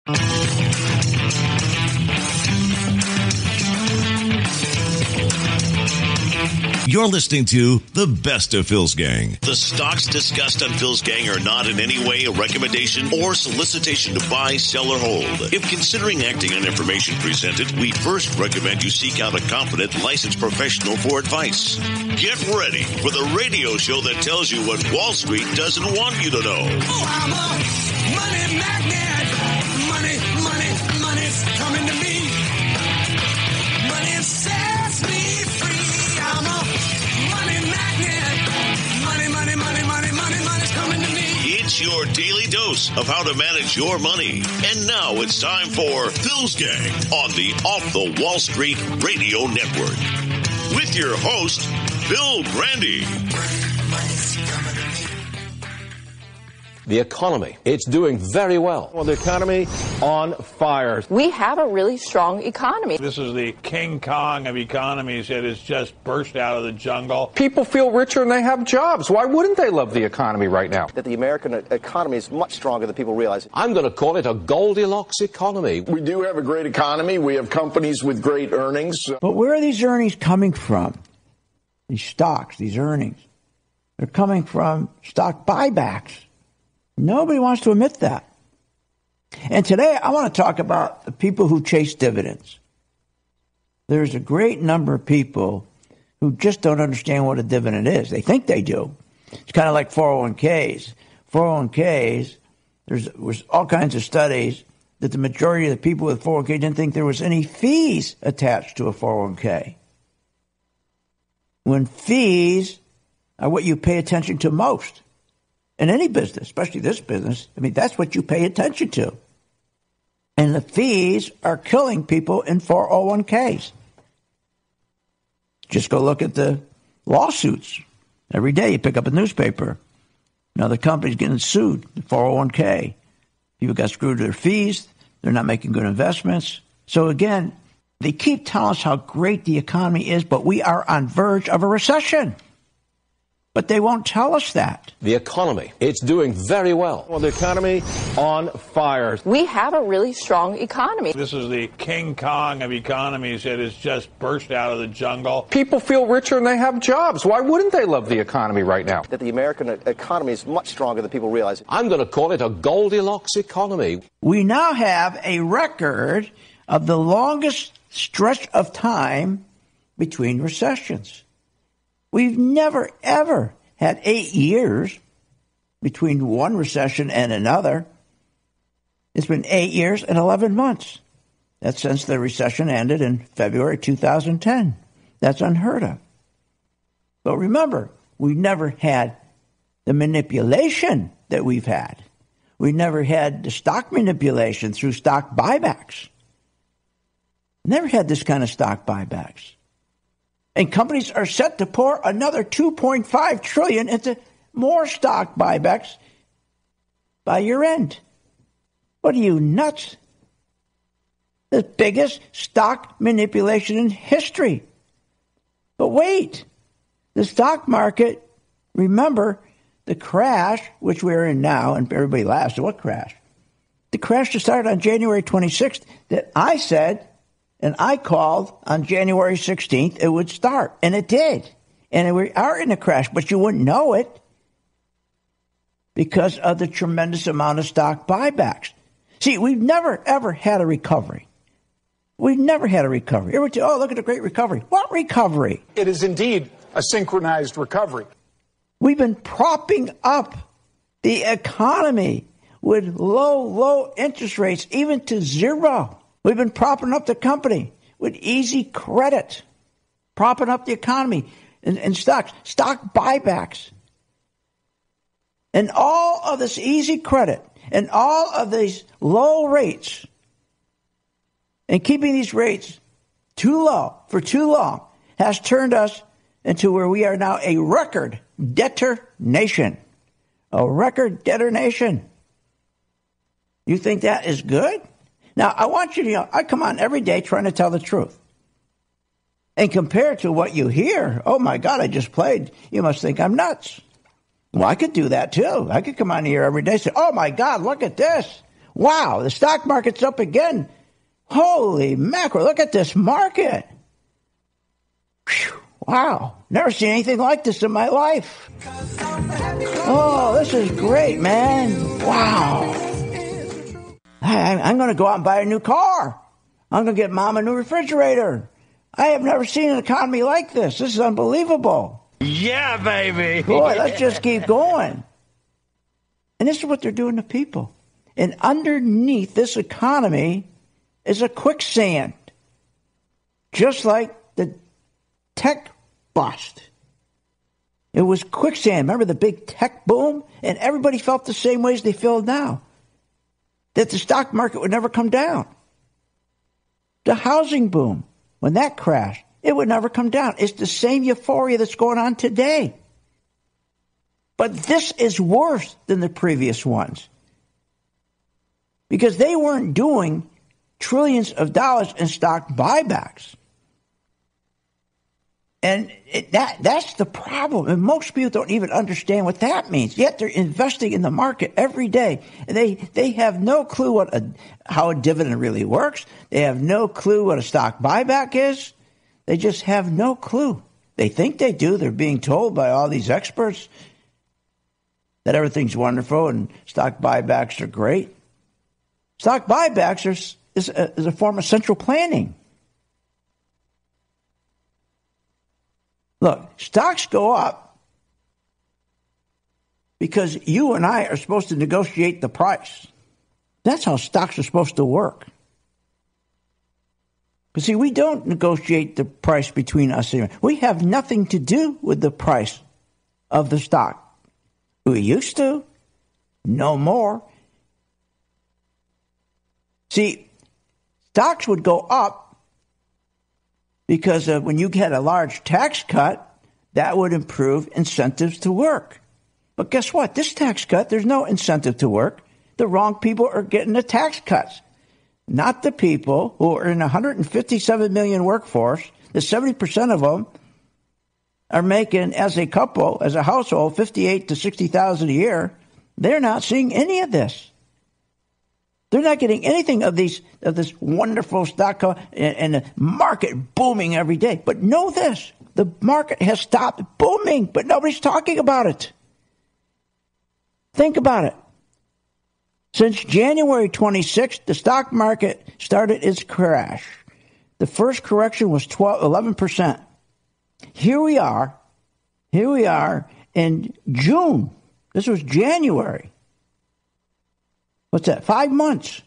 You're listening to The Best of Phil's Gang. The stocks discussed on Phil's Gang are not in any way a recommendation or solicitation to buy, sell, or hold. If considering acting on information presented, we first recommend you seek out a competent, licensed professional for advice. Get ready for the radio show that tells you what Wall Street doesn't want you to know. Oh, I'm a money magnet. Money's coming to me. Money sets me free. I'm a money magnet. Money's coming to me. It's your daily dose of how to manage your money. And now it's time for Phil's Gang on the Off the Wall Street Radio Network. With your host, Phil Grandy. The economy, it's doing very well. Well, the economy on fire. We have a really strong economy. This is the King Kong of economies that has just burst out of the jungle. People feel richer and they have jobs. Why wouldn't they love the economy right now? That the American economy is much stronger than people realize. I'm going to call it a Goldilocks economy. We do have a great economy. We have companies with great earnings. But where are these earnings coming from? These stocks, these earnings. They're coming from stock buybacks. Nobody wants to admit that. And today I want to talk about the people who chase dividends. There's a great number of people who just don't understand what a dividend is. They think they do. It's kind of like 401ks. 401ks, there's all kinds of studies that the majority of the people with 401k didn't think there was any fees attached to a 401k. When fees are what you pay attention to most. In any business, especially this business, I mean, that's what you pay attention to. And the fees are killing people in 401ks. Just go look at the lawsuits. Every day you pick up a newspaper. Another company's getting sued, the 401k. People got screwed with their fees. They're not making good investments. So again, they keep telling us how great the economy is, but we are on verge of a recession. But they won't tell us that. The economy, it's doing very well. Well, the economy on fire. We have a really strong economy. This is the King Kong of economies that has just burst out of the jungle. People feel richer and they have jobs. Why wouldn't they love the economy right now? That the American economy is much stronger than people realize. I'm going to call it a Goldilocks economy. We now have a record of the longest stretch of time between recessions. We've never, ever had 8 years between one recession and another. It's been 8 years and 11 months. That's since the recession ended in February 2010. That's unheard of. But remember, we never had the manipulation that we've had. We never had the stock manipulation through stock buybacks. Never had this kind of stock buybacks. And companies are set to pour another $2.5 trillion into more stock buybacks by year end. What are you, nuts? The biggest stock manipulation in history. But wait, the stock market, remember the crash, which we're in now, and everybody laughs, what crash? The crash that started on January 26th that I said, and I called on January 16th, it would start. And it did. And we are in a crash, but you wouldn't know it because of the tremendous amount of stock buybacks. See, we've never, ever had a recovery. We've never had a recovery. Look at the great recovery. What recovery? It is indeed a synchronized recovery. We've been propping up the economy with low interest rates, even to zero. We've been propping up the company with easy credit, propping up the economy and stocks, stock buybacks. And all of this easy credit and all of these low rates and keeping these rates too low for too long has turned us into where we are now a record debtor nation. A record debtor nation. You think that is good? Now, I want you to know, I come on every day trying to tell the truth. And compared to what you hear, oh my God, I just played, you must think I'm nuts. Well, I could do that too. I could come on here every day and say, oh my God, look at this. Wow, the stock market's up again. Holy mackerel, look at this market. Whew, wow, never seen anything like this in my life. Oh, this is great, man. Wow. I'm going to go out and buy a new car. I'm going to get Mom a new refrigerator. I have never seen an economy like this. This is unbelievable. Yeah, baby. Boy, let's just keep going. And this is what they're doing to people. And underneath this economy is a quicksand. Just like the tech bust. It was quicksand. Remember the big tech boom? And everybody felt the same way as they feel now. That the stock market would never come down. The housing boom, when that crashed, it would never come down. It's the same euphoria that's going on today. But this is worse than the previous ones. Because they weren't doing trillions of dollars in stock buybacks. And that's the problem. And most people don't even understand what that means. Yet they're investing in the market every day. And they have no clue how a dividend really works. They have no clue what a stock buyback is. They just have no clue. They think they do. They're being told by all these experts that everything's wonderful and stock buybacks are great. Stock buybacks is a form of central planning. Look, stocks go up because you and I are supposed to negotiate the price. That's how stocks are supposed to work. But see, we don't negotiate the price between us. We have nothing to do with the price of the stock. We used to. No more. See, stocks would go up because when you get a large tax cut, that would improve incentives to work. But guess what? This tax cut, there's no incentive to work. The wrong people are getting the tax cuts. Not the people who are in 157 million workforce. The 70% of them are making, as a couple, as a household, $58,000 to $60,000 a year. They're not seeing any of this. They're not getting anything of this wonderful stock and the market booming every day. But know this, the market has stopped booming, but nobody's talking about it. Think about it. Since January 26th, the stock market started its crash. The first correction was 11%. Here we are in June. This was January. What's that? 5 months.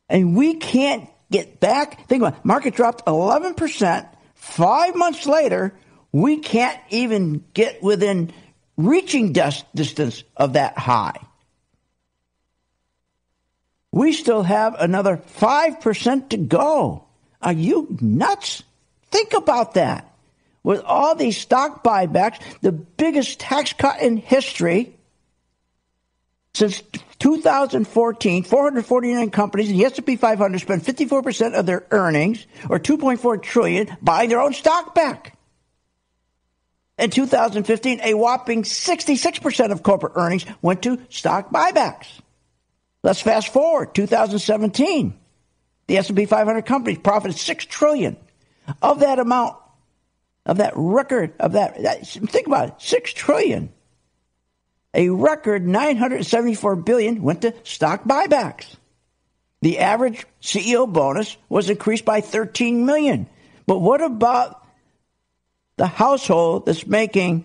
And we can't get back. Think about it. Market dropped 11%. 5 months later, we can't even get within reaching distance of that high. We still have another 5% to go. Are you nuts? Think about that. With all these stock buybacks, the biggest tax cut in history, since 2014, 449 companies in the S&P 500 spent 54% of their earnings, or $2.4 trillion, buying their own stock back. In 2015, a whopping 66% of corporate earnings went to stock buybacks. Let's fast forward, 2017. The S&P 500 companies profited $6 trillion. Of that amount, of that record, think about it, $6 trillion. A record $974 billion went to stock buybacks. The average CEO bonus was increased by $13 million. But what about the household that's making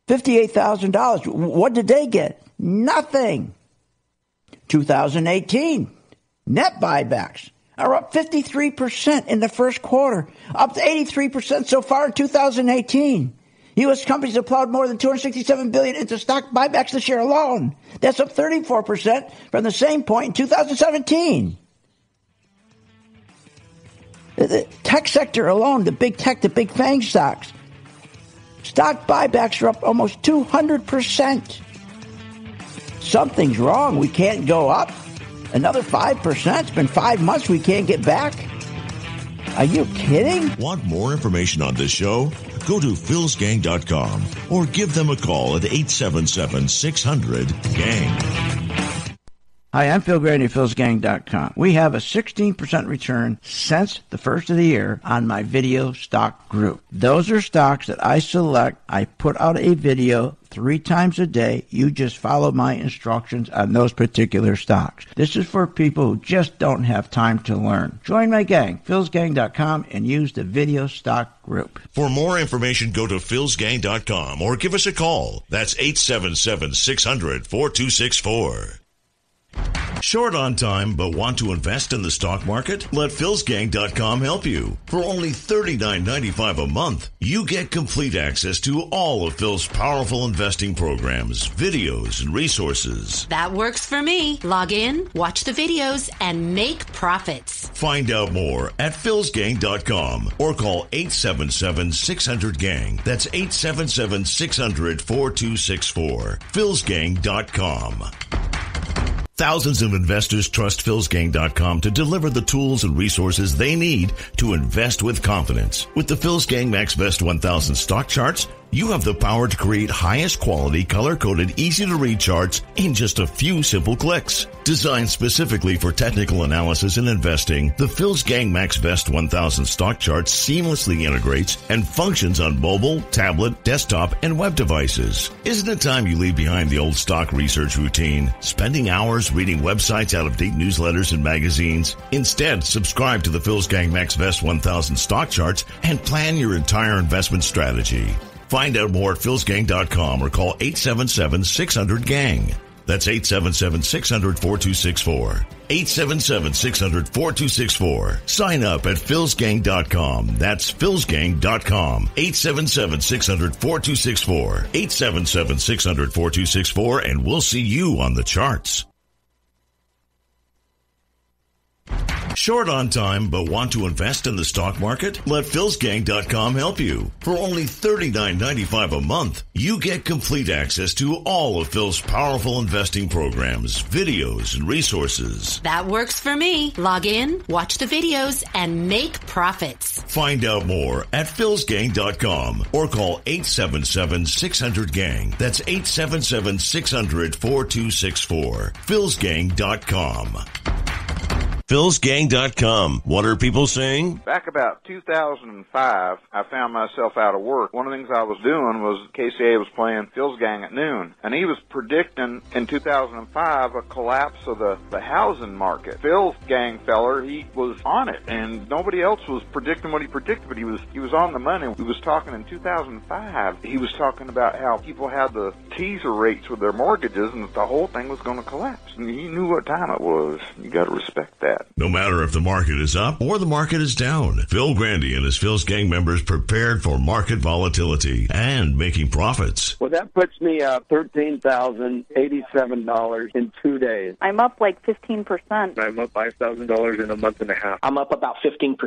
$58,000? What did they get? Nothing. 2018, net buybacks are up 53% in the first quarter, up to 83% so far in 2018. U.S. companies have plowed more than $267 billion into stock buybacks this year alone. That's up 34% from the same point in 2017. The tech sector alone, the big tech, the big FANG stocks, stock buybacks are up almost 200%. Something's wrong. We can't go up another 5%. It's been 5 months. We can't get back. Are you kidding? Want more information on this show? Go to philsgang.com or give them a call at 877-600-GANG. Hi, I'm Phil Grandy of Phil'sGang.com. We have a 16% return since the first of the year on my video stock group. Those are stocks that I select. I put out a video 3 times a day. You just follow my instructions on those particular stocks. This is for people who just don't have time to learn. Join my gang, Phil'sGang.com, and use the video stock group. For more information, go to philsgang.com or give us a call. That's 877-600-4264. Short on time but want to invest in the stock market? Let philsgang.com help you. For only $39.95 a month, you get complete access to all of Phil's powerful investing programs, videos, and resources. That works for me. Log in, watch the videos, and make profits. Find out more at philsgang.com or call 877-600-GANG. That's 877-600-4264. philsgang.com. Thousands of investors trust philsgang.com to deliver the tools and resources they need to invest with confidence. With the PhilsGang MaxVest 1000 stock charts, you have the power to create highest quality, color-coded, easy-to-read charts in just a few simple clicks. Designed specifically for technical analysis and investing, the PhilsGang MaxVest 1000 stock chart seamlessly integrates and functions on mobile, tablet, desktop, and web devices. Isn't it time you leave behind the old stock research routine, spending hours reading websites, out-of-date newsletters, and magazines? Instead, subscribe to the PhilsGang MaxVest 1000 stock charts and plan your entire investment strategy. Find out more at philsgang.com or call 877-600-GANG. That's 877-600-4264. 877-600-4264. Sign up at philsgang.com. That's philsgang.com. 877-600-4264. 877-600-4264, and we'll see you on the charts. Short on time but want to invest in the stock market? Let philsgang.com help you. For only $39.95 a month, you get complete access to all of Phil's powerful investing programs, videos, and resources. That works for me. Log in, watch the videos, and make profits. Find out more at philsgang.com or call 877-600-GANG. That's 877-600-4264. philsgang.com. philsgang.com. What are people saying? Back about 2005, I found myself out of work. One of the things I was doing was KCA was playing Phil's Gang at noon, and he was predicting in 2005 a collapse of the housing market. Phil's Gang feller, he was on it, and nobody else was predicting what he predicted, but he was on the money. He was talking in 2005. He was talking about how people had the teaser rates with their mortgages, and that the whole thing was going to collapse. And he knew what time it was. You got to respect that. No matter if the market is up or the market is down, Phil Grandy and his Phil's Gang members prepared for market volatility and making profits. Well, that puts me up $13,087 in 2 days. I'm up like 15%. I'm up $5,000 in a month and a half. I'm up about 15%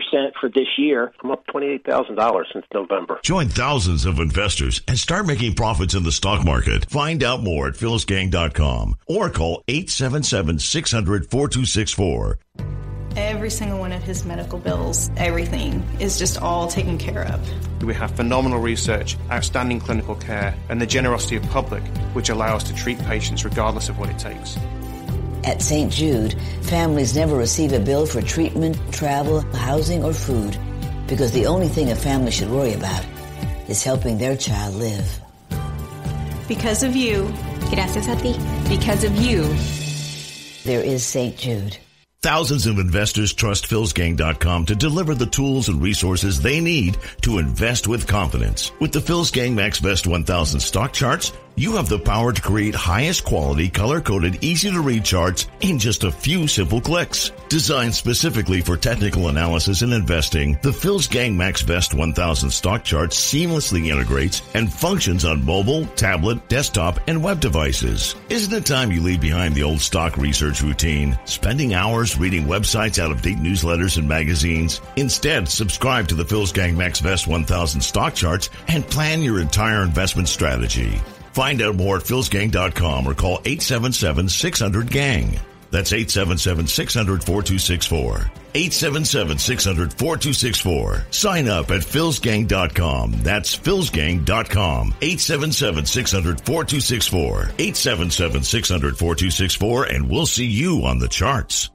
for this year. I'm up $28,000 since November. Join thousands of investors and start making profits in the stock market. Find out more at philsgang.com or call 877-600-4264. Every single one of his medical bills, everything is just all taken care of. We have phenomenal research, outstanding clinical care, and the generosity of public, which allow us to treat patients regardless of what it takes. At St. Jude, families never receive a bill for treatment, travel, housing, or food, because the only thing a family should worry about is helping their child live. Because of you. Gracias a ti. Because of you. There is St. Jude. Thousands of investors trust philsgang.com to deliver the tools and resources they need to invest with confidence. With the PhilsGang MaxVest 1000 stock charts, you have the power to create highest quality, color-coded, easy-to-read charts in just a few simple clicks. Designed specifically for technical analysis and investing, the PhilsGang MaxVest 1000 stock chart seamlessly integrates and functions on mobile, tablet, desktop, and web devices. Isn't it time you leave behind the old stock research routine, spending hours reading websites, out-of-date newsletters, and magazines? Instead, subscribe to the PhilsGang MaxVest 1000 stock charts and plan your entire investment strategy. Find out more at philsgang.com or call 877-600-GANG. That's 877-600-4264. 877-600-4264. Sign up at philsgang.com. That's philsgang.com. 877-600-4264. 877-600-4264, and we'll see you on the charts.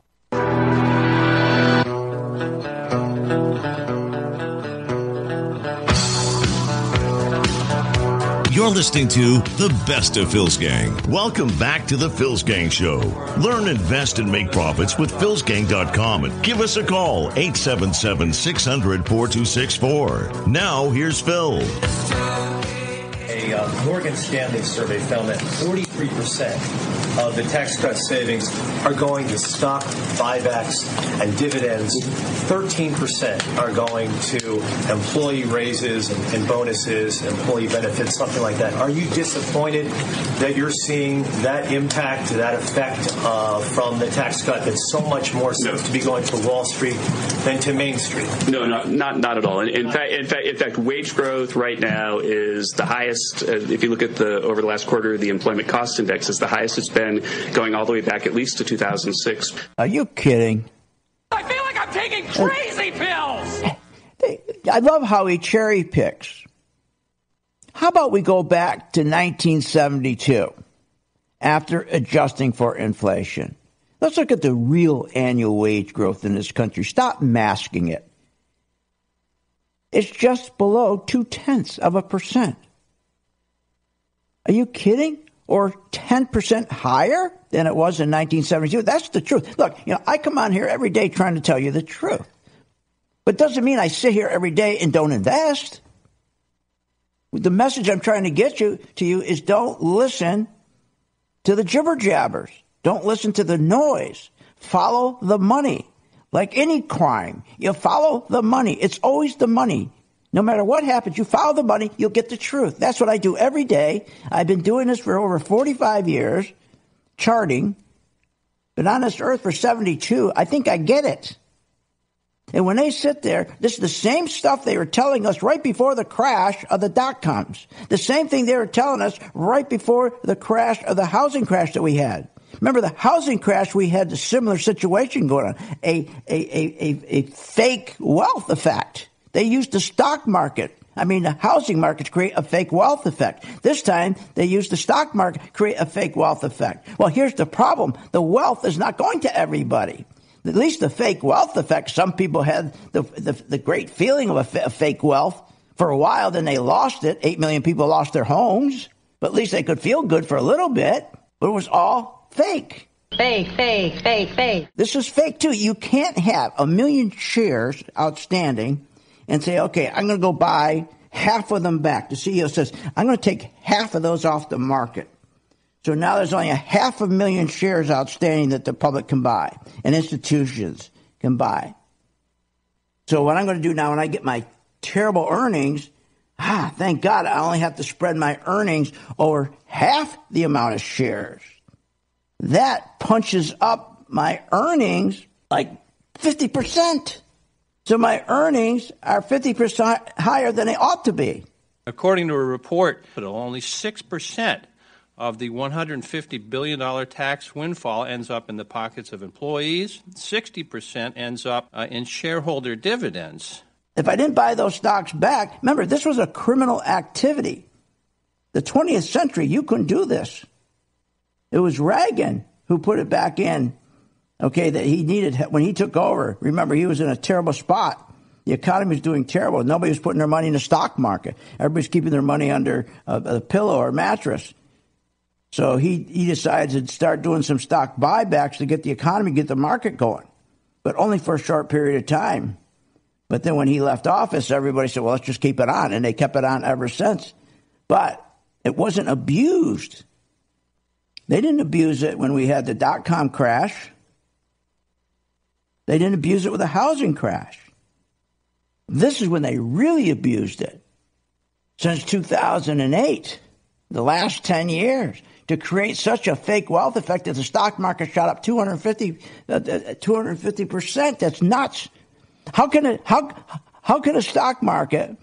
You're listening to The Best of Phil's Gang. Welcome back to The Phil's Gang Show. Learn, invest, and make profits with philsgang.com and give us a call, 877-600-4264. Now, here's Phil. A Morgan Stanley survey found that 43% of the tax cut savings are going to stock buybacks and dividends. 13% are going to employee raises and bonuses, employee benefits, something like that. Are you disappointed that you're seeing that impact, that effect from the tax cut that so much more seems to be going to Wall Street than to Main Street? No, not at all. In fact, wage growth right now is the highest. If you look at over the last quarter, the employment cost index is the highest it's been, going all the way back at least to 2006. Are you kidding? I feel like I'm taking crazy pills. I love how he cherry picks. How about we go back to 1972 after adjusting for inflation? Let's look at the real annual wage growth in this country. Stop masking it. It's just below 0.2%. Are you kidding? Or 10% higher than it was in 1972? That's the truth. Look, I come on here every day trying to tell you the truth. But it doesn't mean I sit here every day and don't invest. The message I'm trying to get to you is don't listen to the jibber jabbers. Don't listen to the noise. Follow the money. Like any crime, you follow the money. It's always the money. No matter what happens, you follow the money, you'll get the truth. That's what I do every day. I've been doing this for over 45 years, charting. Been on this earth for 72. I think I get it. And when they sit there, this is the same stuff they were telling us right before the crash of the dot-coms. The same thing they were telling us right before the crash of the housing crash that we had. Remember the housing crash, we had a similar situation going on, a fake wealth effect. They used the stock market. The housing market to create a fake wealth effect. This time, they used the stock market to create a fake wealth effect. Well, here's the problem. The wealth is not going to everybody. At least the fake wealth effect, some people had the great feeling of a fake wealth for a while, then they lost it. 8 million people lost their homes. But at least they could feel good for a little bit. But it was all fake. Fake. This is fake, too. You can't have 1 million shares outstanding and say, okay, I'm going to go buy half of them back. The CEO says, I'm going to take half of those off the market. So now there's only 500,000 shares outstanding that the public can buy and institutions can buy. So what I'm going to do now when I get my terrible earnings, thank God I only have to spread my earnings over half the amount of shares. That punches up my earnings like 50%. So my earnings are 50% higher than they ought to be. According to a report, only 6% of the $150 billion tax windfall ends up in the pockets of employees. 60% ends up in shareholder dividends. If I didn't buy those stocks back, remember, this was a criminal activity. The 20th century, you couldn't do this. It was Reagan who put it back in. Okay, that he needed when he took over. Remember, he was in a terrible spot. The economy was doing terrible. Nobody was putting their money in the stock market. Everybody's keeping their money under a pillow or mattress. So he decided to start doing some stock buybacks to get the economy, get the market going, but only for a short period of time. But then when he left office, everybody said, well, let's just keep it on. And they kept it on ever since. But it wasn't abused. They didn't abuse it when we had the dot-com crash. They didn't abuse it with the housing crash. This is when they really abused it. Since 2008, the last 10 years, to create such a fake wealth effect that the stock market shot up 250%. That's nuts. How can a stock market,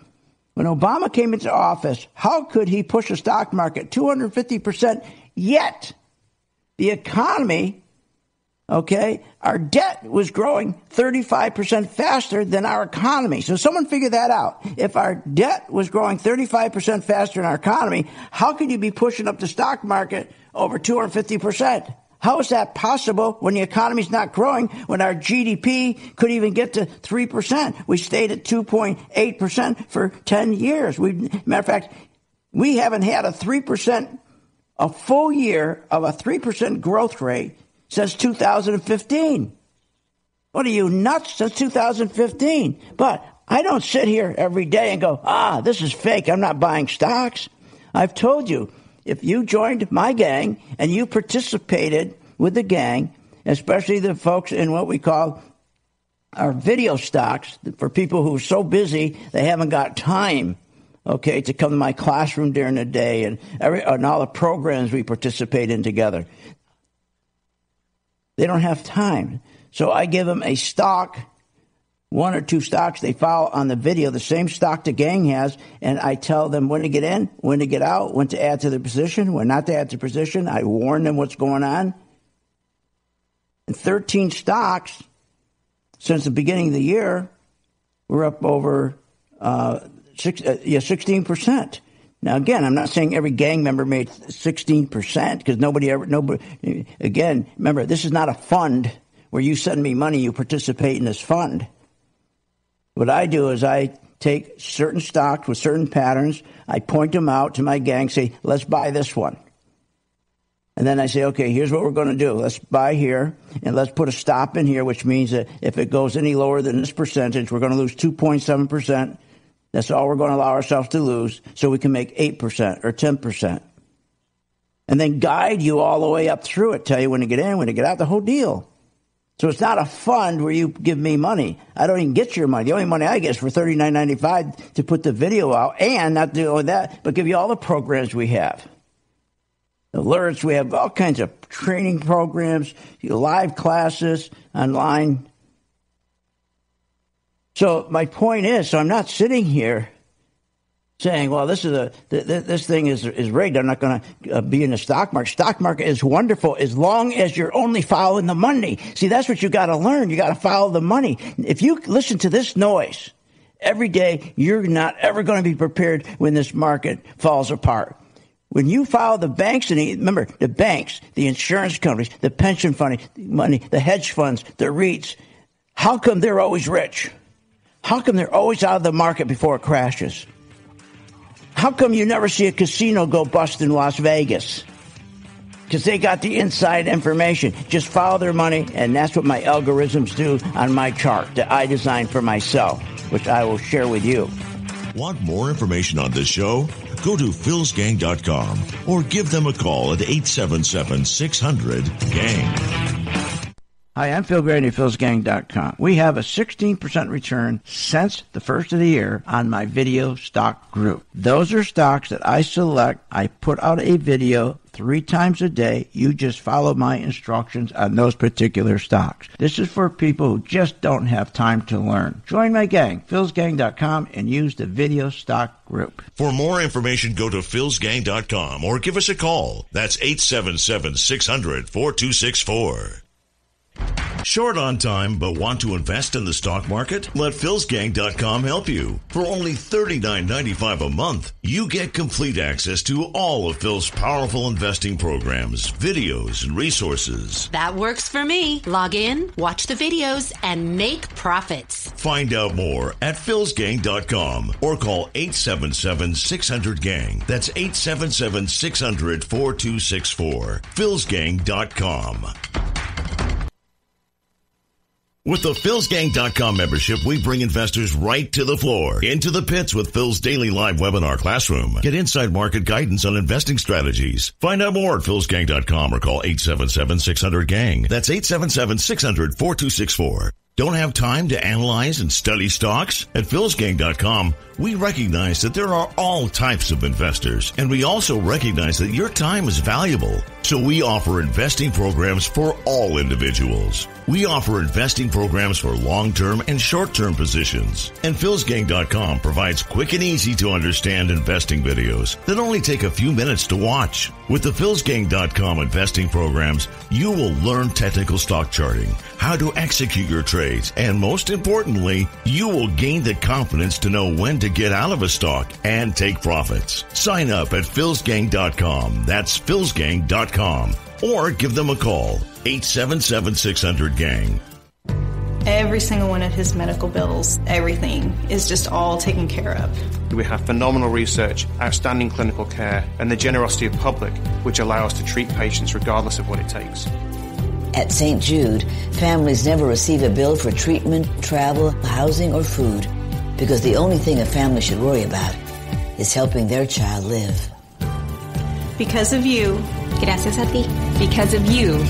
when Obama came into office, how could he push the stock market 250%? Yet the economy Okay? Our debt was growing 35% faster than our economy. So someone figure that out. If our debt was growing 35% faster than our economy, how could you be pushing up the stock market over 250%? How is that possible when the economy's not growing, when our GDP could even get to 3%? We stayed at 2.8% for 10 years. Matter of fact, we haven't had a full year of a 3% growth rate since 2015. What are you, nuts? Since 2015. But I don't sit here every day and go, this is fake. I'm not buying stocks. I've told you, if you joined my gang and you participated with the gang, especially the folks in what we call our video stocks, for people who are so busy they haven't got time, okay, to come to my classroom during the day and all the programs we participate in together. They don't have time. So I give them a stock, one or two stocks they follow on the video, the same stock the gang has, and I tell them when to get in, when to get out, when to add to their position, when not to add to position. I warn them what's going on. And 13 stocks since the beginning of the year, we're up over 16%. Now, again, I'm not saying every gang member made 16% because nobody, again, remember, this is not a fund where you send me money, you participate in this fund. What I do is I take certain stocks with certain patterns, I point them out to my gang, say, let's buy this one. And then I say, okay, here's what we're going to do. Let's buy here, and let's put a stop in here, which means that if it goes any lower than this percentage, we're going to lose 2.7%. That's all we're going to allow ourselves to lose, so we can make 8% or 10%. And then guide you all the way up through it, tell you when to get in, when to get out, the whole deal. So it's not a fund where you give me money. I don't even get your money. The only money I get is for $39.95 to put the video out, and not do only that, but give you all the programs we have. Alerts, we have all kinds of training programs, live classes online. So my point is, so I'm not sitting here saying, well, this thing is rigged. I'm not going to be in the stock market. Stock market is wonderful as long as you're only following the money. See, that's what you got to learn. You got to follow the money. If you listen to this noise every day, you're not ever going to be prepared when this market falls apart. When you follow the banks, and remember, the banks, the insurance companies, the pension money, the hedge funds, the REITs, how come they're always rich? How come they're always out of the market before it crashes? How come you never see a casino go bust in Las Vegas? Because they got the inside information. Just follow their money, and that's what my algorithms do on my chart that I designed for myself, which I will share with you. Want more information on this show? Go to philsgang.com or give them a call at 877-600-GANG. Hi, I'm Phil Grady at philsgang.com. We have a 16% return since the first of the year on my video stock group. Those are stocks that I select. I put out a video 3 times a day. You just follow my instructions on those particular stocks. This is for people who just don't have time to learn. Join my gang, philsgang.com, and use the video stock group. For more information, go to philsgang.com or give us a call. That's 877-600-4264. Short on time but want to invest in the stock market? Let philsgang.com help you. For only $39.95 a month, you get complete access to all of Phil's powerful investing programs, videos, and resources. That works for me. Log in, watch the videos, and make profits. Find out more at philsgang.com or call 877-600-GANG. That's 877-600-4264. philsgang.com. With the philsgang.com membership, we bring investors right to the floor, into the pits with Phil's daily live webinar classroom. Get inside market guidance on investing strategies. Find out more at philsgang.com or call 877-600-GANG. That's 877-600-4264. Don't have time to analyze and study stocks? At philsgang.com, We recognize that there are all types of investors, and we also recognize that your time is valuable. So we offer investing programs for all individuals. We offer investing programs for long-term and short-term positions. And philsgang.com provides quick and easy to understand investing videos that only take a few minutes to watch. With the philsgang.com investing programs, you will learn technical stock charting, how to execute your trades, and most importantly, you will gain the confidence to know when to get out of a stock and take profits. Sign up at philsgang.com. That's philsgang.com. Or give them a call, 877-600-GANG. Every single one of his medical bills, everything is just all taken care of. We have phenomenal research, outstanding clinical care, and the generosity of public, which allow us to treat patients regardless of what it takes. At St. Jude, families never receive a bill for treatment, travel, housing, or food, because the only thing a family should worry about is helping their child live. Because of you. Gracias a ti. Because of you.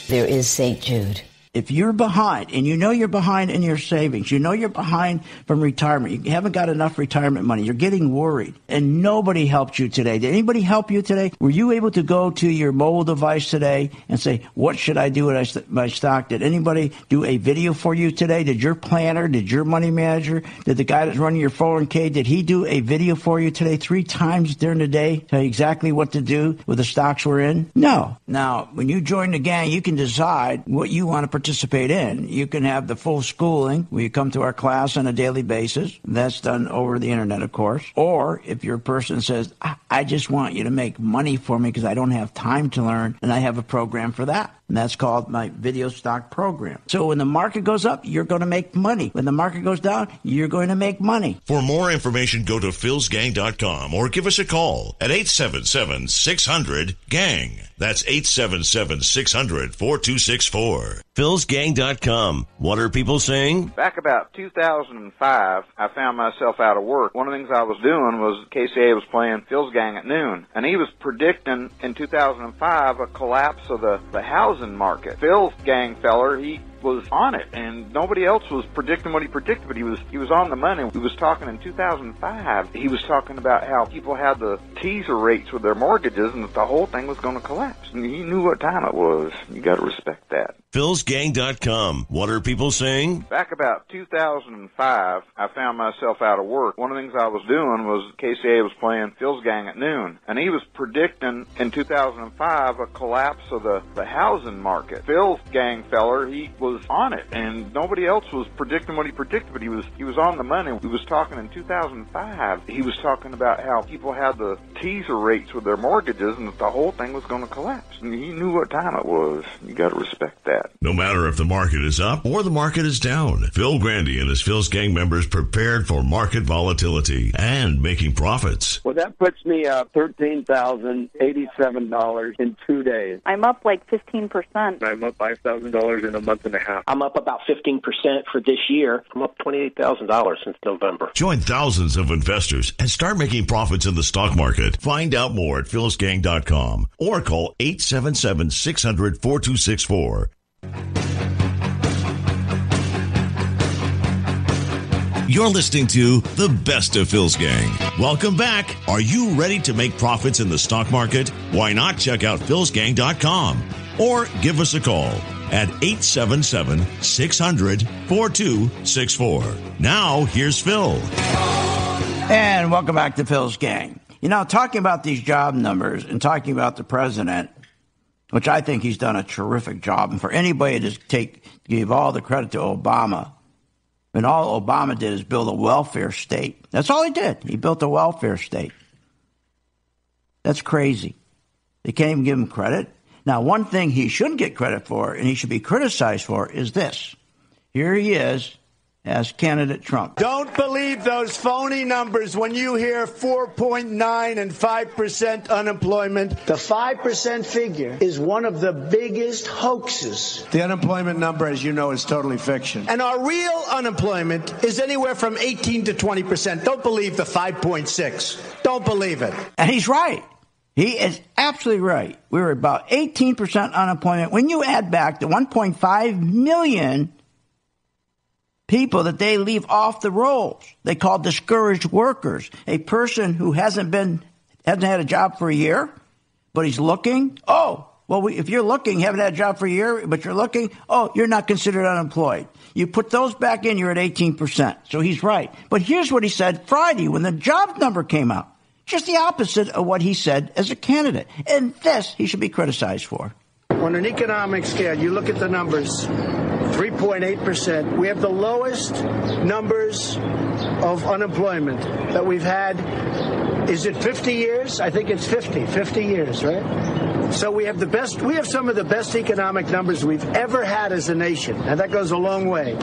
There is St. Jude. If you're behind, and you know you're behind in your savings, you know you're behind from retirement, you haven't got enough retirement money, you're getting worried, and nobody helped you today. Did anybody help you today? Were you able to go to your mobile device today and say, what should I do with my stock? Did anybody do a video for you today? Did your planner, did your money manager, did the guy that's running your 401k, did he do a video for you today 3 times during the day, tell you exactly what to do with the stocks we're in? No. Now, when you join the gang, you can decide what you want to participate in. You can have the full schooling where you come to our class on a daily basis. That's done over the internet, of course. Or if your person says, I just want you to make money for me because I don't have time to learn, and I have a program for that. And that's called my video stock program. So when the market goes up, you're going to make money. When the market goes down, you're going to make money. For more information, go to philsgang.com or give us a call at 877-600-GANG. That's 877-600-4264. philsgang.com. What are people saying? Back about 2005, I found myself out of work. One of the things I was doing was KCA was playing Phil's Gang at noon, and he was predicting in 2005 a collapse of the housing market. Phil's Gang feller, he was on it, and nobody else was predicting what he predicted, but he was on the money. He was talking in 2005. He was talking about how people had the teaser rates with their mortgages and that the whole thing was going to collapse. And he knew what time it was. You got to respect that. philsgang.com. What are people saying? Back about 2005, I found myself out of work. One of the things I was doing was KCA was playing Phil's Gang at noon, and he was predicting in 2005 a collapse of the housing market. Phil's Gang feller, he was on it, and nobody else was predicting what he predicted, but he was on the money. He was talking in 2005. He was talking about how people had the teaser rates with their mortgages and that the whole thing was going to collapse. And he knew what time it was. You got to respect that. No matter if the market is up or the market is down, Phil Grandy and his Phil's Gang members prepared for market volatility and making profits. Well, that puts me up $13,087 in 2 days. I'm up like 15%. I'm up $5,000 in a month and a half. I'm up about 15% for this year. I'm up $28,000 since November. Join thousands of investors and start making profits in the stock market. Find out more at philsgang.com or call 877-600-4264. You're listening to The Best of Phil's Gang. Welcome back. Are you ready to make profits in the stock market? Why not check out philsgang.com or give us a call at 877-600-4264. Now, here's Phil. And welcome back to Phil's Gang. You know, talking about these job numbers and talking about the president, which I think he's done a terrific job, and for anybody to give all the credit to Obama, and all Obama did is build a welfare state. That's all he did. He built a welfare state. That's crazy. They can't even give him credit. Now, one thing he shouldn't get credit for, and he should be criticized for, is this. Here he is as candidate Trump. Don't believe those phony numbers when you hear 4.9 and 5% unemployment. The 5% figure is one of the biggest hoaxes. The unemployment number, as you know, is totally fiction. And our real unemployment is anywhere from 18 to 20%. Don't believe the 5.6. Don't believe it. And he's right. He is absolutely right. We were about 18% unemployment. When you add back the 1.5 million people that they leave off the rolls. They call discouraged workers. A person who hasn't had a job for a year, but he's looking. If you're looking, haven't had a job for a year, but you're looking, you're not considered unemployed. You put those back in, you're at 18%. So he's right. But here's what he said Friday when the jobs number came out. Just the opposite of what he said as a candidate. And this he should be criticized for. On an economic scale, you look at the numbers, 3.8%. We have the lowest numbers of unemployment that we've had. Is it 50 years? I think it's 50 years, right? So we have some of the best economic numbers we've ever had as a nation. And that goes a long way.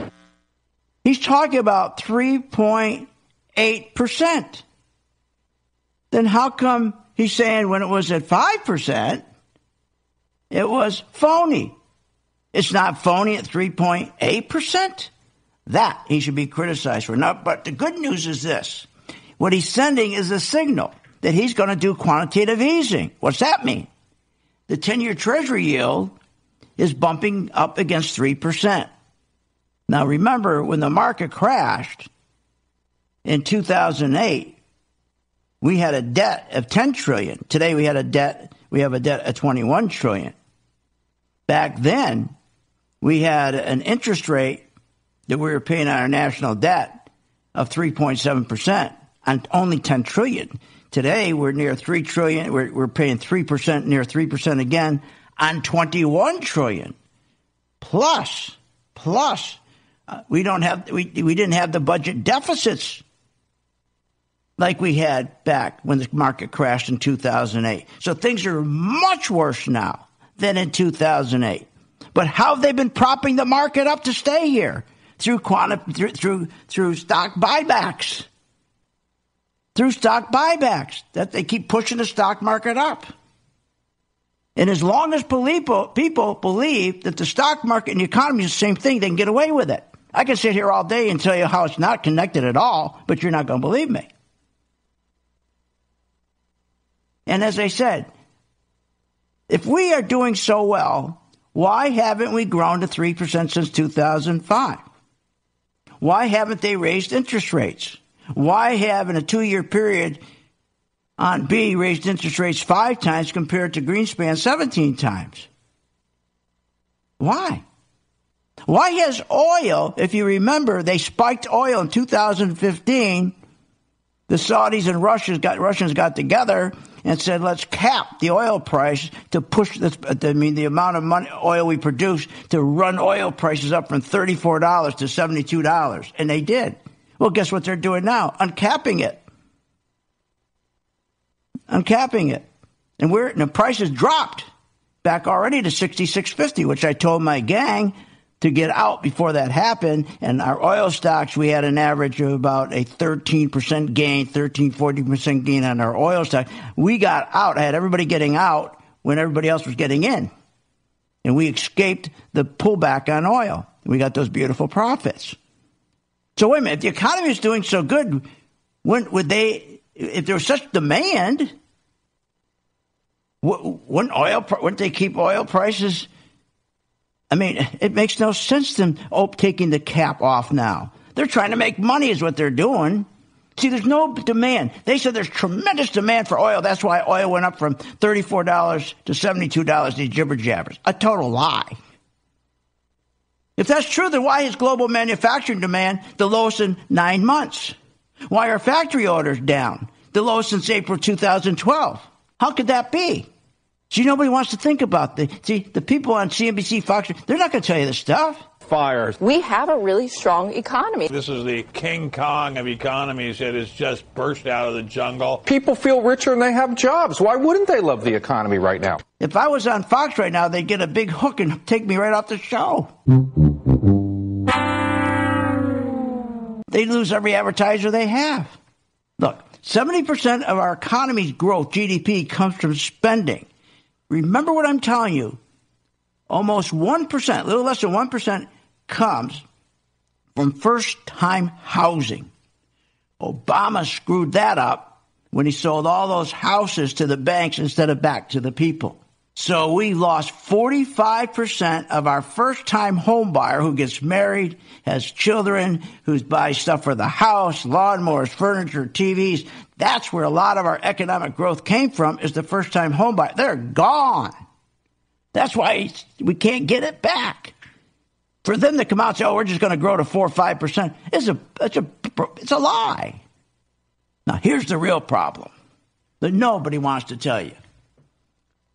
He's talking about 3.8%. Then how come he's saying when it was at 5%, it was phony? It's not phony at 3.8%. That he should be criticized for. Now, but the good news is this. What he's sending is a signal that he's going to do quantitative easing. What's that mean? The 10-year Treasury yield is bumping up against 3%. Now, remember, when the market crashed in 2008, we had a debt of $10 trillion. Today we have a debt of $21 trillion. Back then, we had an interest rate that we were paying on our national debt of 3.7% on only $10 trillion. Today, we're near $3 trillion. We're paying 3%, near 3% again on $21 trillion. Plus, we didn't have the budget deficits like we had back when the market crashed in 2008. So things are much worse now than in 2008. But how have they been propping the market up to stay here? Through stock buybacks. Through stock buybacks. That they keep pushing the stock market up. And as long as people believe that the stock market and the economy is the same thing, they can get away with it. I can sit here all day and tell you how it's not connected at all, but you're not going to believe me. And as I said, if we are doing so well, why haven't we grown to 3% since 2005? Why haven't they raised interest rates? Why have, in a 2-year period, on B, raised interest rates 5 times compared to Greenspan 17 times? Why? Why has oil, if you remember, they spiked oil in 2015. The Saudis and Russians got together and said, let's cap the oil price to push the amount of oil we produce to run oil prices up from $34 to $72. And they did. Well, guess what they're doing now? Uncapping it. And the prices dropped back already to $66.50, which I told my gang to get out before that happened. And our oil stocks, we had an average of about a 13% gain, 14% gain on our oil stock. We got out. I had everybody getting out when everybody else was getting in. And we escaped the pullback on oil. We got those beautiful profits. So wait a minute, if the economy is doing so good, if there was such demand, wouldn't they keep oil prices? I mean, it makes no sense to them taking the cap off now. They're trying to make money is what they're doing. See, there's no demand. They said there's tremendous demand for oil. That's why oil went up from $34 to $72, these jibber jabbers. A total lie. If that's true, then why is global manufacturing demand the lowest in 9 months? Why are factory orders down? The lowest since April 2012. How could that be? See, nobody wants to think about the people on CNBC, Fox, they're not going to tell you this stuff. Fires. We have a really strong economy. This is the King Kong of economies that has just burst out of the jungle. People feel richer and they have jobs. Why wouldn't they love the economy right now? If I was on Fox right now, they'd get a big hook and take me right off the show. They'd lose every advertiser they have. Look, 70% of our economy's growth, GDP, comes from spending. Remember what I'm telling you. Almost 1%, a little less than 1%, comes from first-time housing. Obama screwed that up when he sold all those houses to the banks instead of back to the people. So we lost 45% of our first-time home buyer who gets married, has children, who buys stuff for the house, lawnmowers, furniture, TVs. That's where a lot of our economic growth came from, is the first-time home buyer. They're gone. That's why we can't get it back. For them to come out and say, oh, we're just going to grow to 4 or 5%, it's a lie. Now, here's the real problem that nobody wants to tell you.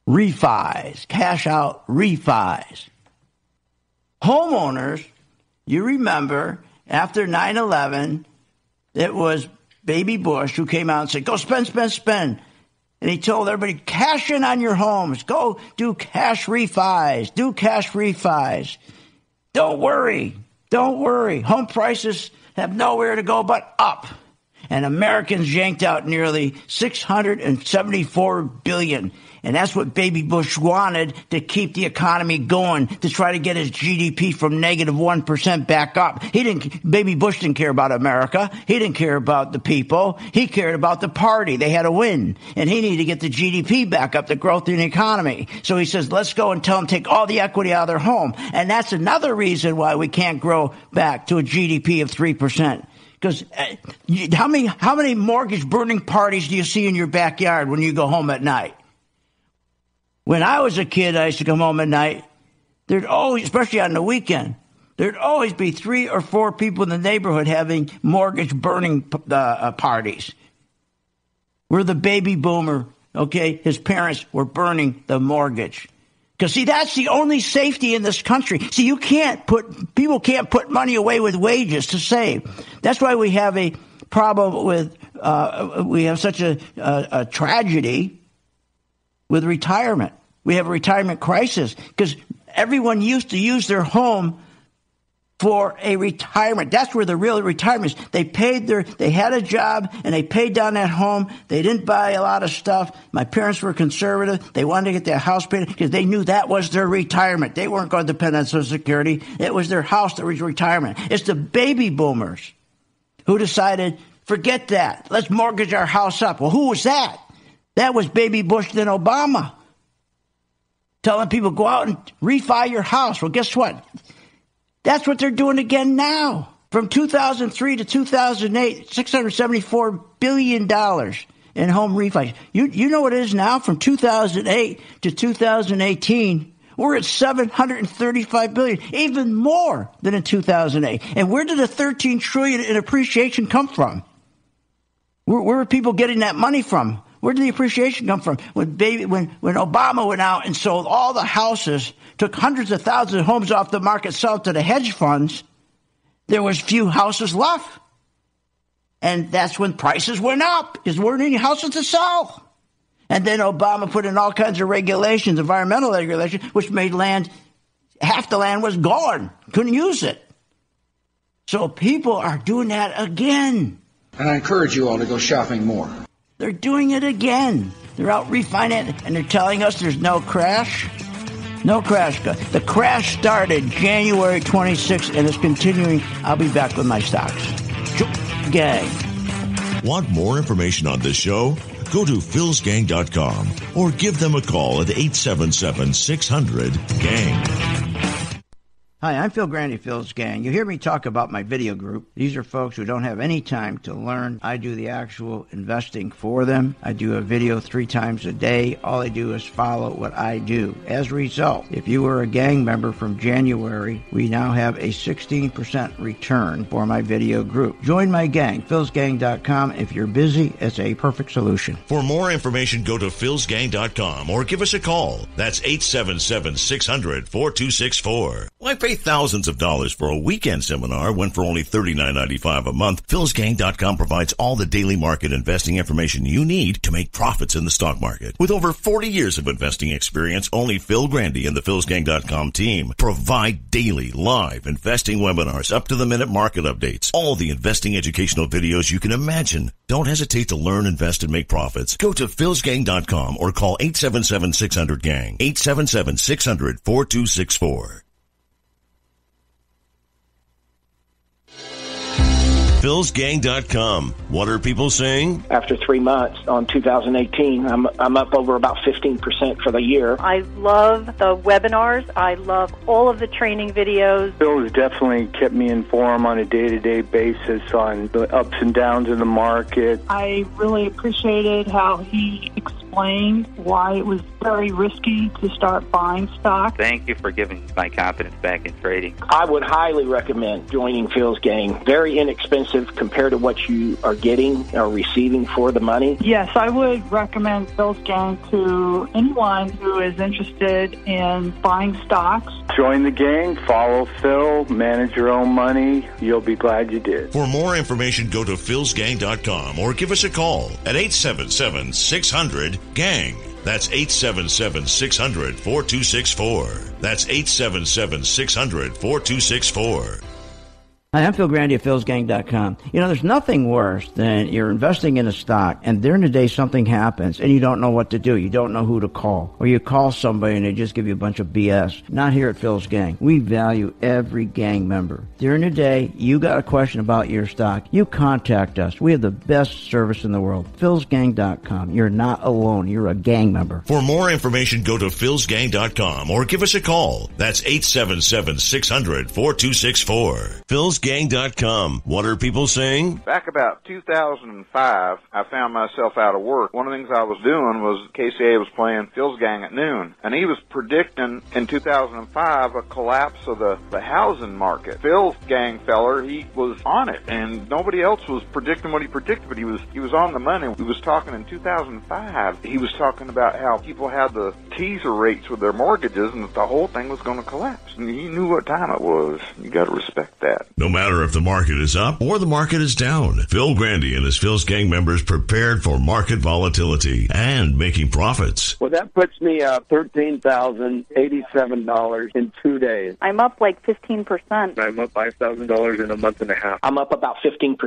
Refis, cash out refis. Homeowners, you remember, after 9/11, it was Baby Bush who came out and said, go spend, spend, spend. And he told everybody, cash in on your homes. Go do cash refis. Do cash refis. Don't worry. Don't worry. Home prices have nowhere to go but up. And Americans yanked out nearly $674 billion. And that's what Baby Bush wanted to keep the economy going, to try to get his GDP from negative 1% back up. Baby Bush didn't care about America. He didn't care about the people. He cared about the party. They had to win. And he needed to get the GDP back up, the growth in the economy. So he says, let's go and tell them take all the equity out of their home. And that's another reason why we can't grow back to a GDP of 3%. Because how many mortgage burning parties do you see in your backyard when you go home at night? When I was a kid, I used to come home at night. There'd always, especially on the weekend, there'd always be 3 or 4 people in the neighborhood having mortgage burning parties. We're the baby boomer, okay? His parents were burning the mortgage. Because, see, that's the only safety in this country. See, people can't put money away with wages to save. That's why we have a problem with, we have such a tragedy with retirement. We have a retirement crisis because everyone used to use their home for a retirement. That's where the real retirement is. They had a job and they paid down that home. They didn't buy a lot of stuff. My parents were conservative. They wanted to get their house paid because they knew that was their retirement. They weren't going to depend on Social Security. It was their house that was retirement. It's the baby boomers who decided, forget that. Let's mortgage our house up. Well, who was that? That was Baby Bush, then Obama. Telling people, go out and refi your house. Well, guess what? That's what they're doing again now. From 2003 to 2008, $674 billion in home refis. You know what it is now? From 2008 to 2018, we're at $735 billion, even more than in 2008. And where did the $13 trillion in appreciation come from? Where are people getting that money from? Where did the appreciation come from? When Obama went out and sold all the houses, took hundreds of thousands of homes off the market, sold to the hedge funds, there was few houses left. And that's when prices went up, because there weren't any houses to sell. And then Obama put in all kinds of regulations, environmental regulations, which made half the land was gone. Couldn't use it. So people are doing that again. And I encourage you all to go shopping more. They're doing it again. They're out refinancing, and they're telling us there's no crash. No crash. The crash started January 26th, and it's continuing. I'll be back with my stocks. Gang. Want more information on this show? Go to philsgang.com or give them a call at 877-600-GANG. Hi, I'm Phil Grandy, Phil's Gang. You hear me talk about my video group. These are folks who don't have any time to learn. I do the actual investing for them. I do a video 3 times a day. All they do is follow what I do. As a result, if you were a gang member from January, we now have a 16% return for my video group. Join my gang, philsgang.com. If you're busy, it's a perfect solution. For more information, go to philsgang.com or give us a call. That's 877-600-4264. Why pay thousands of dollars for a weekend seminar when for only $39.95 a month? philsgang.com provides all the daily market investing information you need to make profits in the stock market. With over 40 years of investing experience, only Phil Grandy and the philsgang.com team provide daily live investing webinars, up-to-the-minute market updates, all the investing educational videos you can imagine. Don't hesitate to learn, invest, and make profits. Go to philsgang.com or call 877-600-GANG, 877-600-4264. Phil'sGang.com. What are people saying? After 3 months on 2018, I'm up over about 15% for the year. I love the webinars. I love all of the training videos. Phil has definitely kept me informed on a day-to-day basis on the ups and downs in the market. I really appreciated how he explained why it was very risky to start buying stock. Thank you for giving my confidence back in trading. I would highly recommend joining Phil's Gang. Very inexpensive compared to what you are getting or receiving for the money. Yes, I would recommend Phil's Gang to anyone who is interested in buying stocks. Join the gang, follow Phil, manage your own money. You'll be glad you did. For more information, go to philsgang.com or give us a call at 877-600-GANG. That's 877-600-4264. That's 877-600-4264. Hi, I'm Phil Grandy at philsgang.com. You know, there's nothing worse than you're investing in a stock and during the day something happens and you don't know what to do. You don't know who to call. Or you call somebody and they just give you a bunch of BS. Not here at Phil's Gang. We value every gang member. During the day, you got a question about your stock, you contact us. We have the best service in the world. philsgang.com. You're not alone. You're a gang member. For more information, go to philsgang.com or give us a call. That's 877-600-4264. Philsgang.com. What are people saying? Back about 2005, I found myself out of work. One of the things I was doing was KCA was playing Phil's Gang at noon, and he was predicting in 2005 a collapse of the housing market. Phil's Gang feller, he was on it, and nobody else was predicting what he predicted, but he was on the money. He was talking in 2005. He was talking about how people had the teaser rates with their mortgages, and that the whole thing was going to collapse. And he knew what time it was. You got to respect that. No matter if the market is up or the market is down, Phil Grandy and his Phil's Gang members prepared for market volatility and making profits. Well, that puts me up $13,087 in 2 days. I'm up like 15%. I'm up $5,000 in a month and a half. I'm up about 15%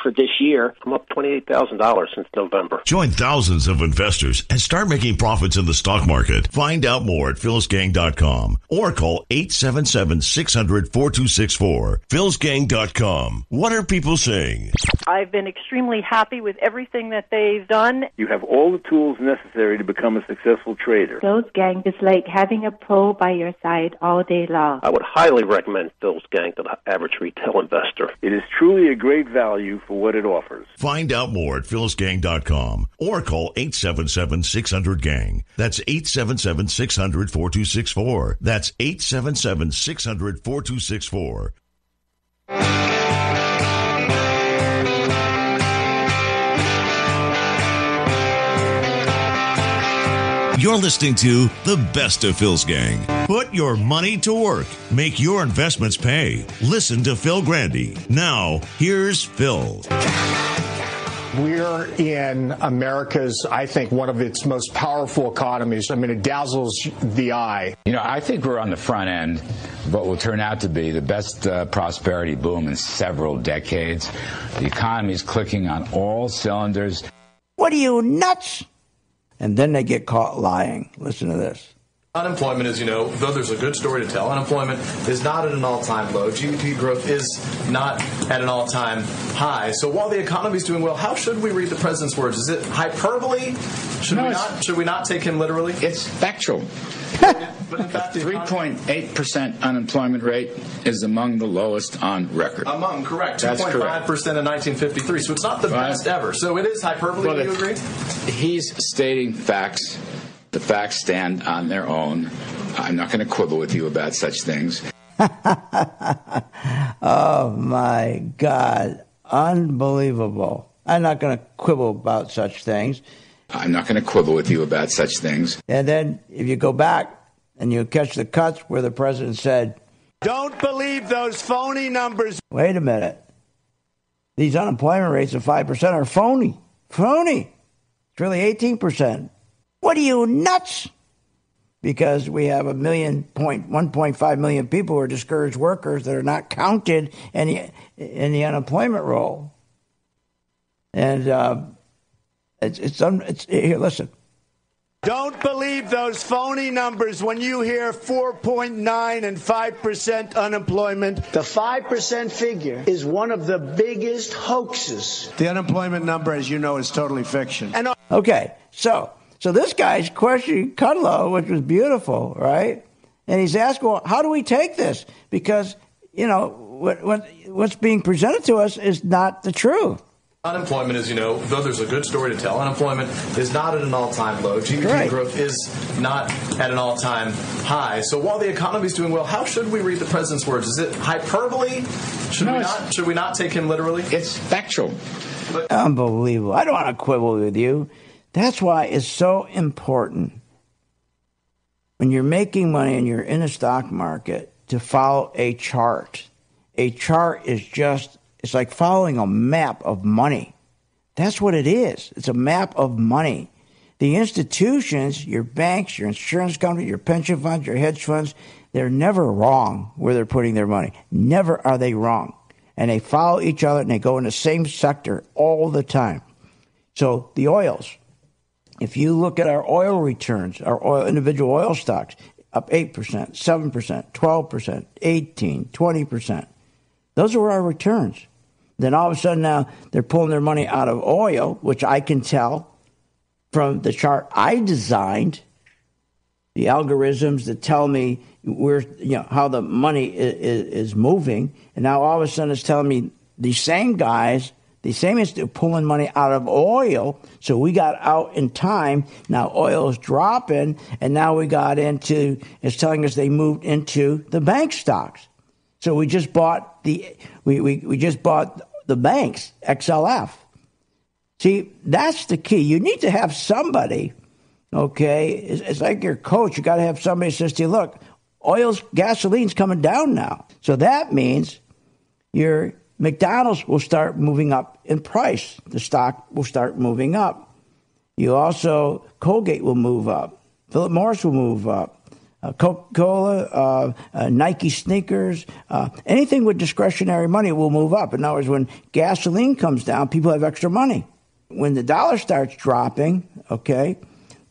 for this year. I'm up $28,000 since November. Join thousands of investors and start making profits in the stock market. Find out more at philsgang.com or call 877-600-4264. philsgang.com. What are people saying? I've been extremely happy with everything that they've done. You have all the tools necessary to become a successful trader. Phil's Gang is like having a pro by your side all day long. I would highly recommend Phil's Gang to the average retail investor. It is truly a great value for what it offers. Find out more at philsgang.com or call 877-600-GANG. That's 877-600-4264. That's 877-600-4264. You're listening to the best of Phil's Gang. Put your money to work. Make your investments pay. Listen to Phil Grandy. Now, here's Phil. We're in America's, I think, one of its most powerful economies. I mean, it dazzles the eye. You know, I think we're on the front end of what will turn out to be the best prosperity boom in several decades. The economy's clicking on all cylinders. What are you, nuts? And then they get caught lying. Listen to this. Unemployment is, though there's a good story to tell, unemployment is not at an all-time low. GDP growth is not at an all-time high. So while the economy is doing well, how should we read the president's words? Is it hyperbole? Should we not take him literally? It's factual. But in fact, the 3.8% unemployment rate is among the lowest on record. Correct. 2.5% That's correct. in 1953. So it's not the best ever. So it is hyperbole. Do you agree? He's stating facts. The facts stand on their own. I'm not going to quibble with you about such things. Oh, my God. Unbelievable. I'm not going to quibble about such things. I'm not going to quibble with you about such things. And then if you go back and you catch the cuts where the president said, don't believe those phony numbers. Wait a minute. These unemployment rates of 5% are phony. Phony. It's really 18%. What are you, nuts? Because we have 1.5 million people who are discouraged workers that are not counted in the unemployment roll. And it's here, listen. Don't believe those phony numbers when you hear 4.9 and 5% unemployment. The 5% figure is one of the biggest hoaxes. The unemployment number, as you know, is totally fiction. Okay, so this guy's questioning Kudlow, which was beautiful, right? And he's asking, well, how do we take this? Because, you know, what's being presented to us is not the truth. Unemployment, as you know, though there's a good story to tell, unemployment is not at an all-time low. GDP growth is not at an all-time high. So while the economy is doing well, how should we read the president's words? Is it hyperbole? Should we not take him literally? It's factual. Unbelievable. I don't want to quibble with you. That's why it's so important when you're making money and you're in a stock market to follow a chart. A chart is just, it's like following a map of money. That's what it is. It's a map of money. The institutions, your banks, your insurance companies, your pension funds, your hedge funds, they're never wrong where they're putting their money. Never are they wrong. And they follow each other and they go in the same sector all the time. So the oils, if you look at our oil returns, our individual oil stocks, up 8%, 7%, 12%, 18%, 20%. Those were our returns. Then all of a sudden now they're pulling their money out of oil, which I can tell from the chart I designed, the algorithms that tell me how the money is moving. And now all of a sudden it's telling me these same guys, the same institute pulling money out of oil. So we got out in time. Now oil is dropping. And now we got into, it's telling us they moved into the bank stocks. So we just bought we just bought the banks, XLF. See, that's the key. You need to have somebody, okay? It's like your coach. You got to have somebody who says to you, look, gasoline's coming down now. So that means your McDonald's will start moving up in price. The stock will start moving up. You also, Colgate will move up. Philip Morris will move up. Coca-Cola, Nike sneakers, anything with discretionary money will move up. In other words, when gasoline comes down, people have extra money. When the dollar starts dropping, okay,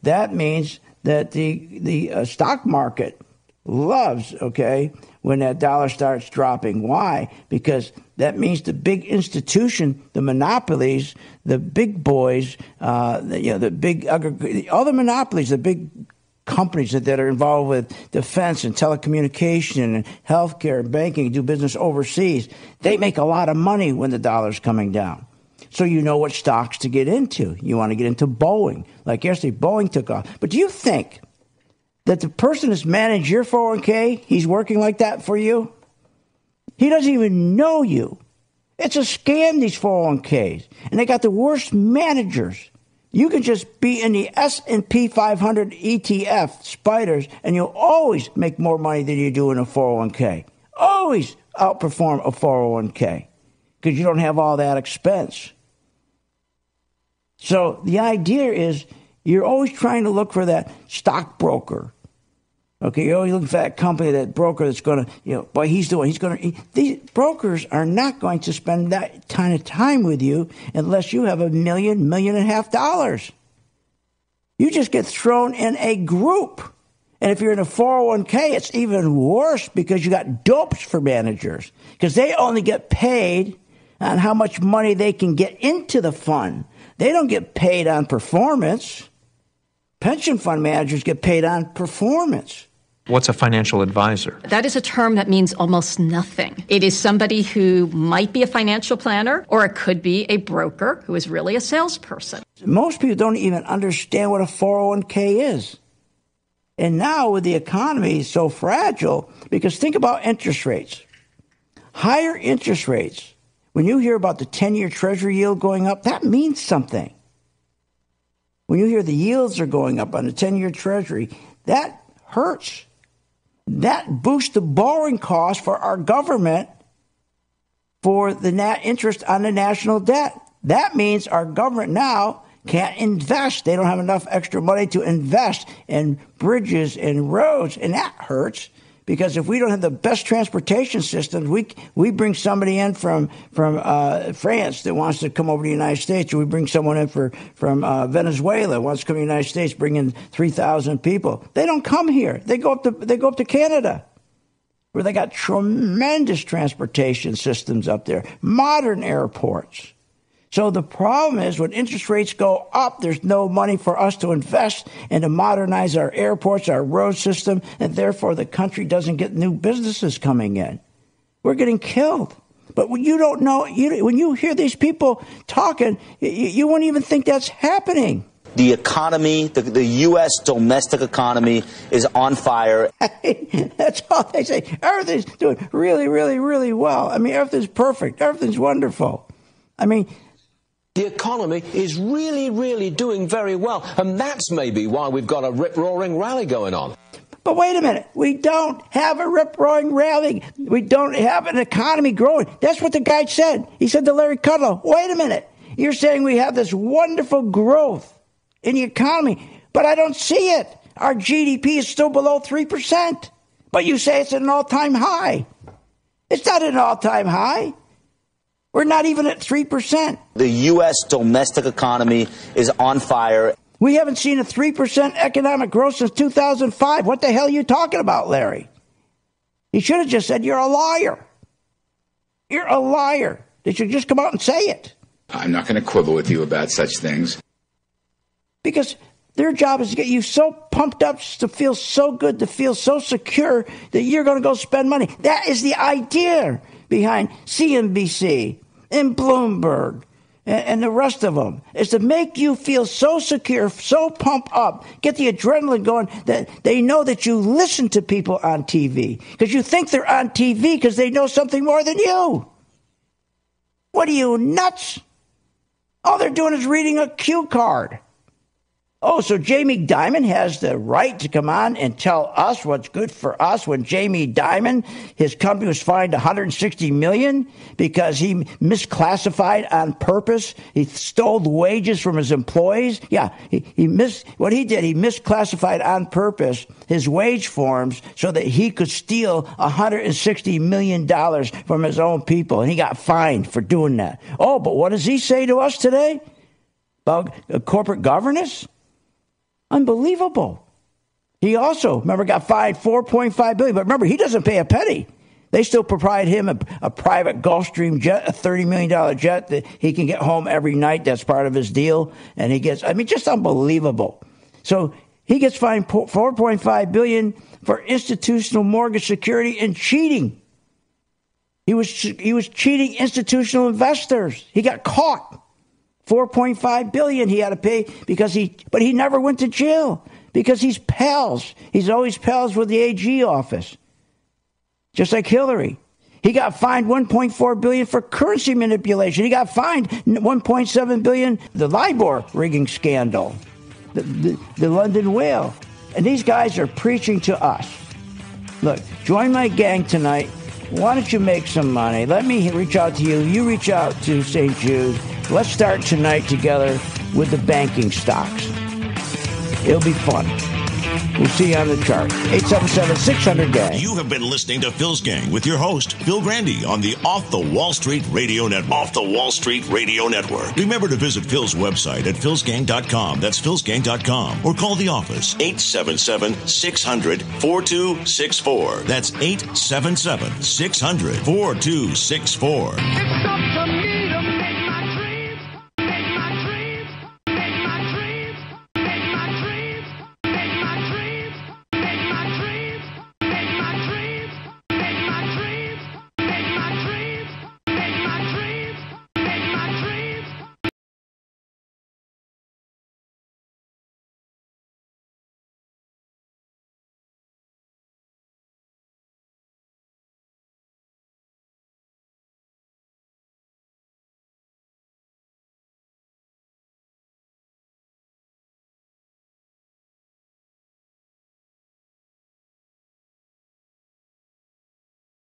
that means that the stock market loves, okay, when that dollar starts dropping. Why? Because that means the big institution, the monopolies, the big boys, all the monopolies, the big companies that are involved with defense and telecommunication and healthcare and banking, do business overseas, they make a lot of money when the dollar's coming down. So you know what stocks to get into. You want to get into Boeing. Like yesterday, Boeing took off. But do you think that the person that's managed your 401k, he's working like that for you? He doesn't even know you. It's a scam, these 401ks. And they got the worst managers. You can just be in the S&P 500 ETF, spiders, and you'll always make more money than you do in a 401k. Always outperform a 401k because you don't have all that expense. So the idea is you're always trying to look for that stockbroker. Okay, you're always looking for that company, that broker that's going to, these brokers are not going to spend that kind of time with you unless you have $1 million, $1.5 million. You just get thrown in a group. And if you're in a 401k, it's even worse because you got dopes for managers because they only get paid on how much money they can get into the fund. They don't get paid on performance. Pension fund managers get paid on performance. What's a financial advisor? That is a term that means almost nothing. It is somebody who might be a financial planner, or it could be a broker who is really a salesperson. Most people don't even understand what a 401k is. And now with the economy so fragile, because think about interest rates. Higher interest rates, when you hear about the 10-year Treasury yield going up, that means something. When you hear the yields are going up on the 10-year Treasury, that hurts. That boosts the borrowing costs for our government for the net interest on the national debt. That means our government now can't invest. They don't have enough extra money to invest in bridges and roads, and that hurts Because if we don't have the best transportation systems, we bring somebody in from France that wants to come over to the United States, or we bring someone in from Venezuela wants to come to the United States, bring in 3,000 people. They don't come here. They go up to Canada, where they got tremendous transportation systems up there, modern airports. So the problem is when interest rates go up, there's no money for us to invest and to modernize our airports, our road system, and therefore the country doesn't get new businesses coming in. We're getting killed. But when you don't know, when you hear these people talking, you won't even think that's happening. The economy, the U.S. domestic economy is on fire. That's all they say. Everything's doing really, really, really well. I mean, everything's perfect. Everything's wonderful. I mean, the economy is really, really doing very well. And that's maybe why we've got a rip-roaring rally going on. But wait a minute. We don't have a rip-roaring rally. We don't have an economy growing. That's what the guy said. He said to Larry Kudlow, wait a minute. You're saying we have this wonderful growth in the economy, but I don't see it. Our GDP is still below 3%. But you say it's at an all-time high. It's not at an all-time high. We're not even at 3%. The U.S. domestic economy is on fire. We haven't seen a 3% economic growth since 2005. What the hell are you talking about, Larry? He should have just said, you're a liar. You're a liar. They should just come out and say it. I'm not going to quibble with you about such things. Because their job is to get you so pumped up, to feel so good, to feel so secure that you're going to go spend money. That is the idea behind CNBC and Bloomberg and the rest of them, is to make you feel so secure, so pumped up, get the adrenaline going that they know that you listen to people on TV. Because you think they're on TV because they know something more than you. What are you, nuts? All they're doing is reading a cue card. Oh, so Jamie Dimon has the right to come on and tell us what's good for us when Jamie Dimon, his company was fined $160 million because he misclassified on purpose. He stole wages from his employees. Yeah, he misclassified on purpose his wage forms so that he could steal $160 million from his own people. And he got fined for doing that. Oh, but what does he say to us today about corporate governance? Unbelievable. He also, remember, got fined $4.5 billion. But remember, he doesn't pay a penny. They still provide him a private Gulfstream jet, a $30 million jet that he can get home every night. That's part of his deal. And he gets, just unbelievable. So he gets fined $4.5 billion for institutional mortgage security and cheating. He was cheating institutional investors. He got caught. $4.5 billion he had to pay but he never went to jail because he's pals. He's always pals with the AG office. Just like Hillary. He got fined $1.4 billion for currency manipulation. He got fined $1.7 billion, the LIBOR rigging scandal, the London whale. And these guys are preaching to us. Look, join my gang tonight. Why don't you make some money? Let me reach out to you. You reach out to St. Jude. Let's start tonight together with the banking stocks. It'll be fun. We'll see you on the chart. 877-600-GANG. You have been listening to Phil's Gang with your host, Phil Grandy, on the Off the Wall Street Radio Network. Off the Wall Street Radio Network. Remember to visit Phil's website at philsgang.com. That's philsgang.com. Or call the office, 877-600-4264. That's 877-600-4264.